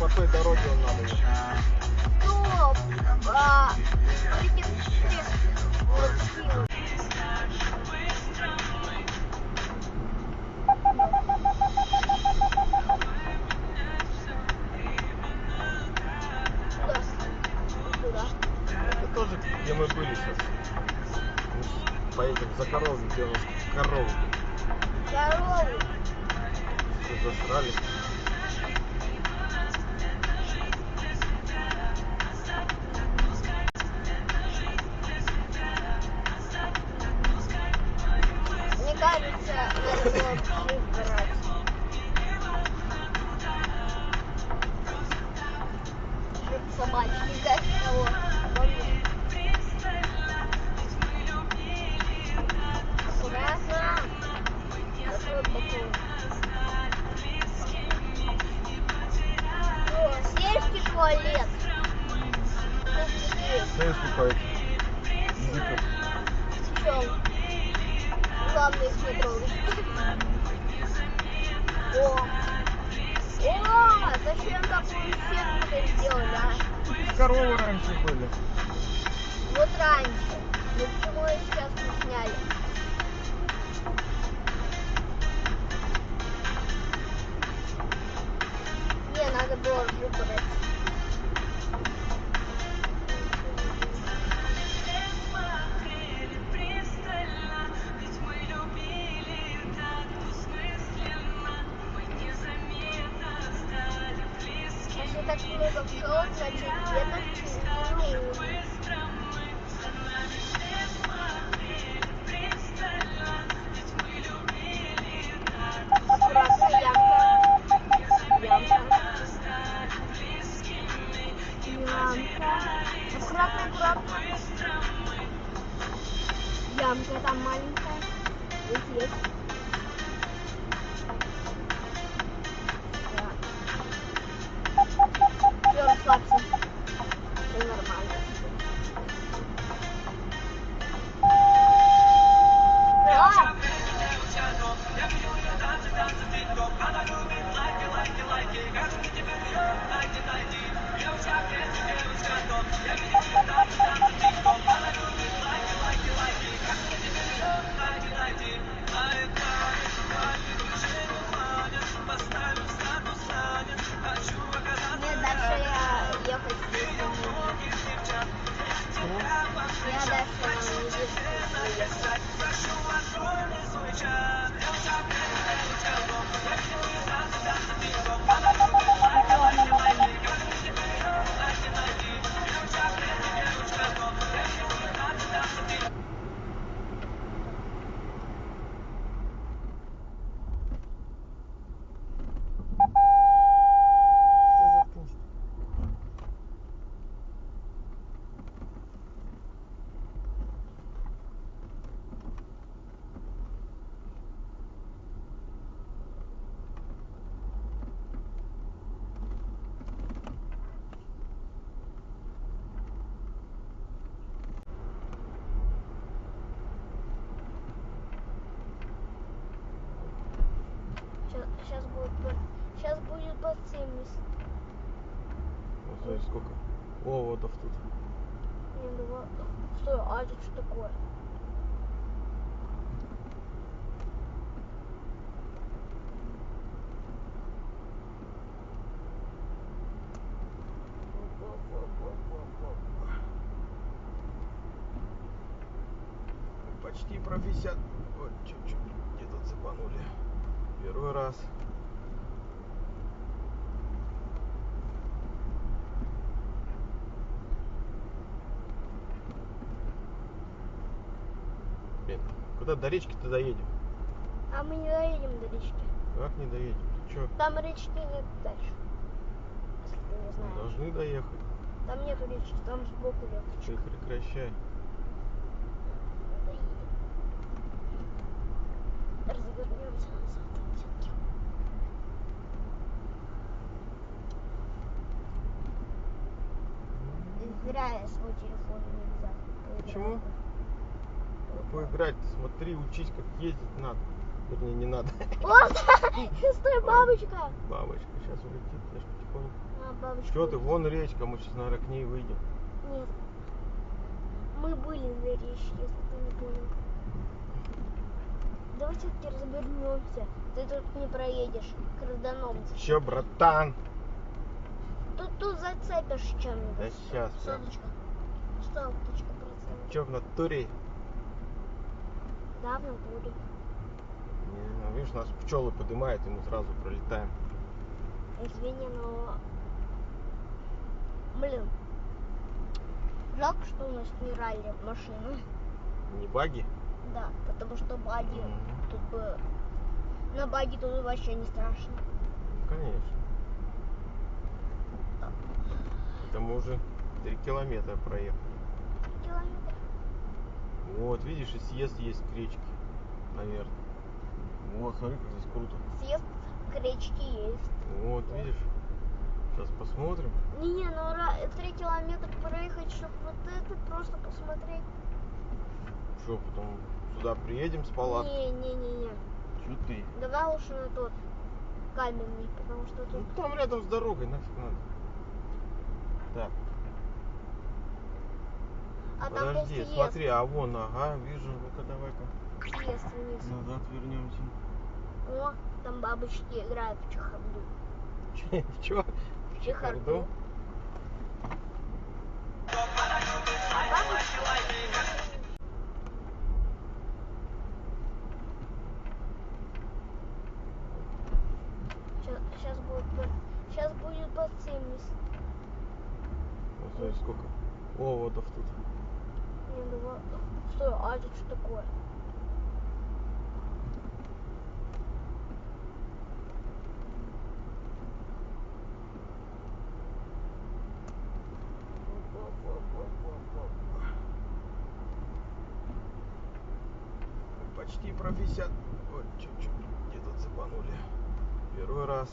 по той дороге он надо ехать. Стоп! Вот. Куда? Это тоже, где мы были сейчас. Поедем за коровой, где у нас коровы. Корову. Все засрали. Мне кажется, надо было джип брать. Джип собачки взять того. Помнишь? Аккуратно. Такой такой. О, сельский туалет. Знаешь, сколько этих языков? Пчел. Главное их не трогать. О, зачем такую сетку сделали, а? Коровы раньше были. Вот раньше. Но почему ее сейчас не сняли? Не, надо было уже брать. Если так много пчел, значит где-то пчелы. Аккуратно, ямка. Аккуратно. Ямка там маленькая. Здесь есть. Все, расслабься. Все нормально. Мне дальше ехать здесь не нужно. Я дальше не ехать. Сейчас будет под 70. Вот смотри, сколько оводов тут. Не, давай. Стой, а это что такое? Почти профессионал. Вот чуть-чуть где-то цепанули. Первый раз. Блин, куда до речки-то доедем? А мы не доедем до речки. Как не доедем? Ты чё? Там речки нет дальше. Если ты не знаешь. Должны доехать. Там нету речки, там сбоку легче. Ты прекращай. Развернемся назад. Зря я свой телефон не взял. Почему? Поиграть, смотри, учись, как ездить надо. Вернее, не надо. Вот! Стой, бабочка! Бабочка сейчас улетит, я ж потихоньку. бабочка. Что ты, вон речка, мы сейчас, наверное, к ней выйдем. Нет. Мы были на речке, если ты не понял. Давай все-таки развернемся. Ты тут не проедешь. Карданом. Че, братан? Тут зацепишь чем-нибудь. Да сейчас. Соточка. Соточка процентов. Че, в натуре? Да, в натуре. Не, видишь, нас пчелы поднимают, и мы сразу пролетаем. Извини, но... Блин. Жалко, что у нас не ралли машины. Не баги? Да, потому что баги тут бы... На баги тут вообще не страшно. Конечно. Это мы уже 3 километра проехали. Километр. Вот, видишь, и съезд есть к речке, наверное. Вот, смотри, как здесь круто. Съезд к речке есть. Вот, видишь. Сейчас посмотрим. Не, ну 3 километра проехать, чтобы вот это просто посмотреть. Что, потом сюда приедем с палаткой? Не. Че ты? Давай лучше на тот каменный, потому что Ну, тут... там рядом с дорогой, нафиг надо. Так, А там был подожди, съезд. смотри, а вон, ага, вижу, ну-ка давай-ка. Съезд вниз. Назад вернемся. О, там бабочки играют в чехарду. В чё? В чехарду? А бабочки... Сейчас будет под 70. Вот смотри, сколько оводов тут. Не, давай. Стой, а это что такое? Почти профессионал. Вот, чуть-чуть где-то цепанули. Первый раз.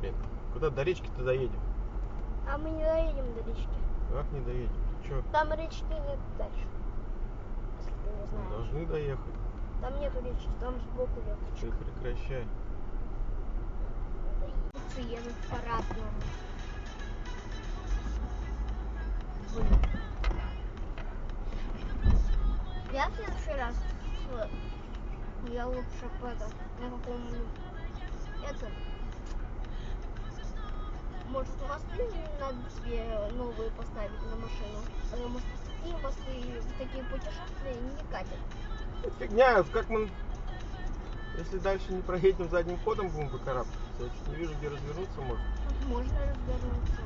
Блин, куда до речки-то доедем? А мы не доедем до речки. Как не доедем? Ты чё? Там речки нет дальше. Если ты не Мы знаешь. должны доехать. Там нету речки, там сбоку Ты леточка. прекращай. Едут по-разному. Я в следующий раз я лучше на каком-нибудь может мосты надо себе новые поставить на машину, потому что такие мосты, такие путешествия не катят. Фигня, как мы, если дальше не проедем задним ходом, будем выкарабкаться. Я чуть не вижу, где развернуться можно. Тут можно развернуться.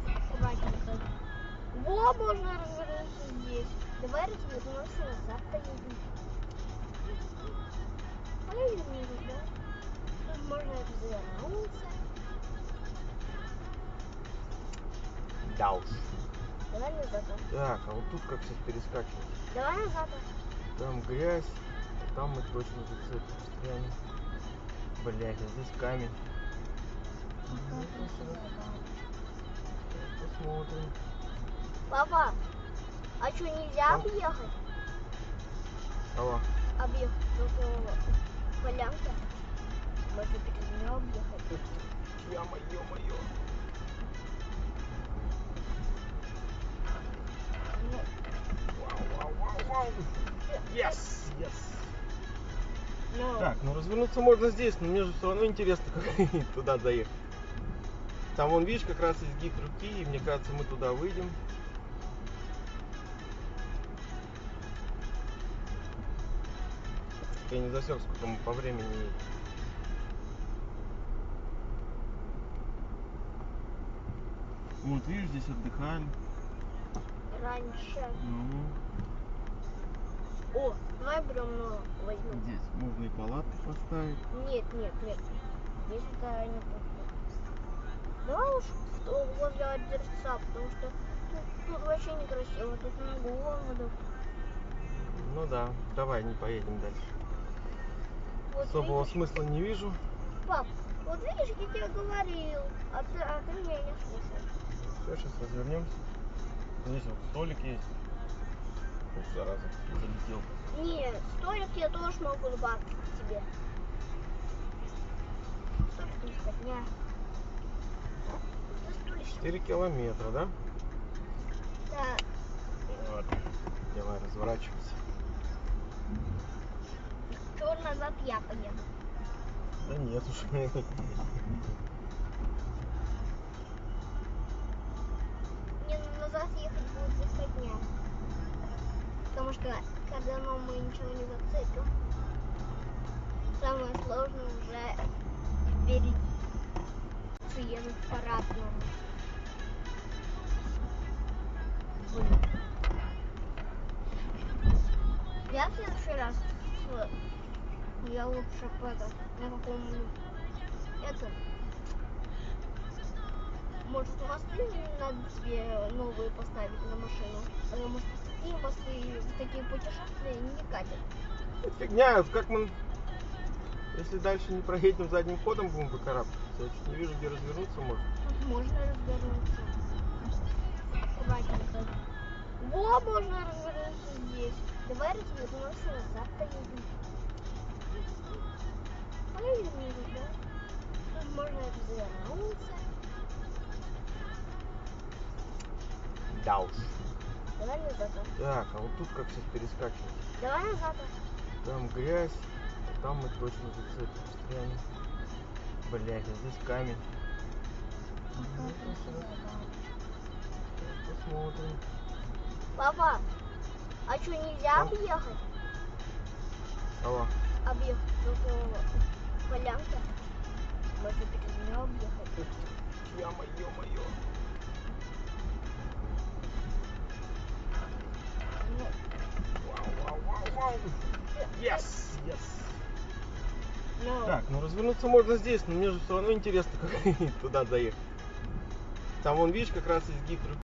Аккуратненько. Во, можно развернуться здесь. Давай развернемся, назад поедем. Поедем, да? Тут можно развернуться. Да уж. Давай назад. Так, а вот тут как сейчас перескакивать? Давай назад. Там грязь, а там мы точно зацепим. Блять, а здесь камень. Посмотрим. Папа, а что, нельзя объехать? Алло. Объехать только полянка. Можно через нее объехать. Ё-моё. Вау. Yes. No. Так, ну развернуться можно здесь, но мне же все равно интересно, как туда заехать. Там вон, видишь, как раз изгиб руки, и мне кажется, мы туда выйдем. Я не засек, сколько мы по времени едем. Вот, видишь, здесь отдыхали. Раньше. Ну, О, давай бревно возьмем. здесь можно и палатку поставить. Нет. Здесь это не подходит. Давай уж возле озерца, потому что тут вообще некрасиво, тут много оводов. Ну да, давай не поедем дальше. Вот Особого видишь? смысла не вижу. Пап, вот видишь, я тебе говорил, а ты меня не слушал. Все, сейчас развернемся. Здесь вот столик есть. Ух, зараза, залетел. Не, столик я тоже могу добавить тебе. Столик не скотня. За стульчик. 4 километра, да? Да. Вот. Давай, разворачивайся. Что назад я поеду. Да нет уж. Мне назад ехать будет заходня. Потому что когда мы ничего не зацепим, самое сложное уже впереди. Приедут по-разному. Я в следующий раз я лучше на каком-нибудь может мосты надо тебе новые поставить на машину, потому что такие мосты в такие путешествия не катят. Это фигня, как мы, если дальше не проедем задним ходом, будем выкарабкаться. Я чуть не вижу, где развернуться можно. Можно развернуться. Аккуратненько. Во, можно развернуться здесь. Давай развернемся, назад поедем. Поедем туда. Тут можно развернуться. Да уж. Давай назад. Так, а вот тут как сейчас перескакивать? Давай назад. Там грязь, а там мы точно зацепим, застрянем. Блять, а здесь камень. Посмотрим. Папа, а что, нельзя Там- объехать? Алло. Объехать только полянка. Можно через нее объехать. Ё-моё. Ну, Вау. Yes. ну, Так, ну развернуться можно здесь, но мне же все равно интересно, как туда доехать. Там вон, видишь, как раз изгиб